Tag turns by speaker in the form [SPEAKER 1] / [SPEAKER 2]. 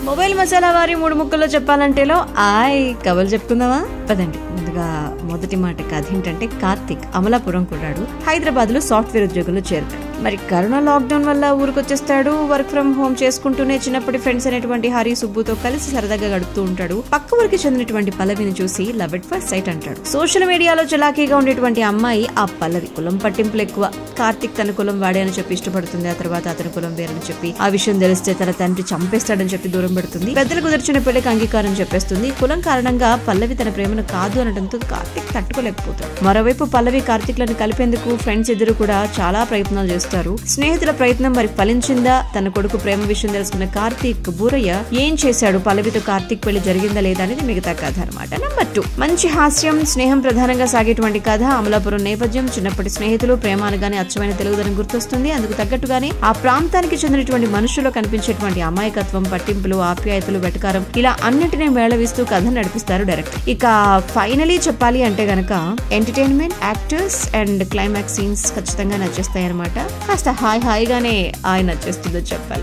[SPEAKER 1] Mobile masala వారి 3 ముక్కల్లో చెప్పాలంటేలో కవలు చెప్పుకుందామా పదండి. ముందుగా మొదటి మాట కథ ఏంటంటే, కార్తిక్ అమలాపురం కుర్రాడు హైదరాబాద్ లో సాఫ్ట్వేర్ ఉద్యోగంలో చేరుతాడు. మరి కరోనా లాక్డౌన్ వల్ల ఊరికొచ్చేస్తాడు. వర్క్ ఫ్రం హోమ్ చేసుకుంటూనే చిన్నప్పటి ఫ్రెండ్స్ అయినటువంటి హరి, సుబ్బుతో కలిసి సరదాగా గడుపుతూ ఉంటాడు. పక్క ఊరికి చెందినటువంటి పల్లవిని చూసి లవ్ ఎట్ ఫస్ట్ సైట్ అంటాడు. సోషల్ మీడియాలో చలాకీగా ఉండేటువంటి అమ్మాయి ఆ పల్లవి. కులం పట్టింపులు ఎక్కువ. కార్తిక్ తన కులం వాడే అని చెప్పి ఇష్టపడుతుంది. ఆ తర్వాత అతని కులం వేరని చెప్పి ఆ విషయం తెలిస్తే తన తండ్రి చంపేస్తాడని చెప్పి దూరం పెడుతుంది. పెద్దలు కుదిర్చిన పెళ్లికి అంగీకారం చెప్పేస్తుంది. కులం కారణంగా పల్లవి తన ప్రేమను కాదు అనడంతో కార్తిక్ తట్టుకోలేకపోతాడు. మరోవైపు పల్లవి కార్తిక్ లను కలిపేందుకు ఫ్రెండ్స్ ఇద్దరు కూడా చాలా ప్రయత్నాలు చేస్తారు. స్నేహితుల ప్రయత్నం మరి ఫలించిందా? తన కొడుకు ప్రేమ విషయం తెలుసుకున్న కార్తిక్ బూరయ్య ఏం చేశాడు? పల్లవితో కార్తిక్ పెళ్లి జరిగిందా లేదా అనేది మిగతా కథ అనమాట. నెంబర్ 2, మంచి హాస్యం, స్నేహం ప్రధానంగా సాగేటువంటి కథ. అమలాపురం నేపథ్యం. చిన్నప్పటి స్నేహితులు, ప్రేమ అనగానే అచ్చమైన తెలుగుదనం గుర్తొస్తుంది. అందుకు తగ్గట్టుగానే ఆ ప్రాంతానికి చెందినటువంటి మనుషుల్లో కనిపించేటువంటి అమాయకత్వం, పట్టింపులు, ఆప్యాయతలు, వెటకారం ఇలా అన్నిటినీ మేళవిస్తూ కథ నడిపిస్తారు డైరెక్టర్. ఇక ఫైనలీ చెప్పాలి అంటే గనక entertainment, actors and climax scenes ఖచ్చితంగా నచ్చేస్తాయి అనమాట. కాస్త హాయిగానే ఆయన నచ్చేస్తుందో చెప్పాలి.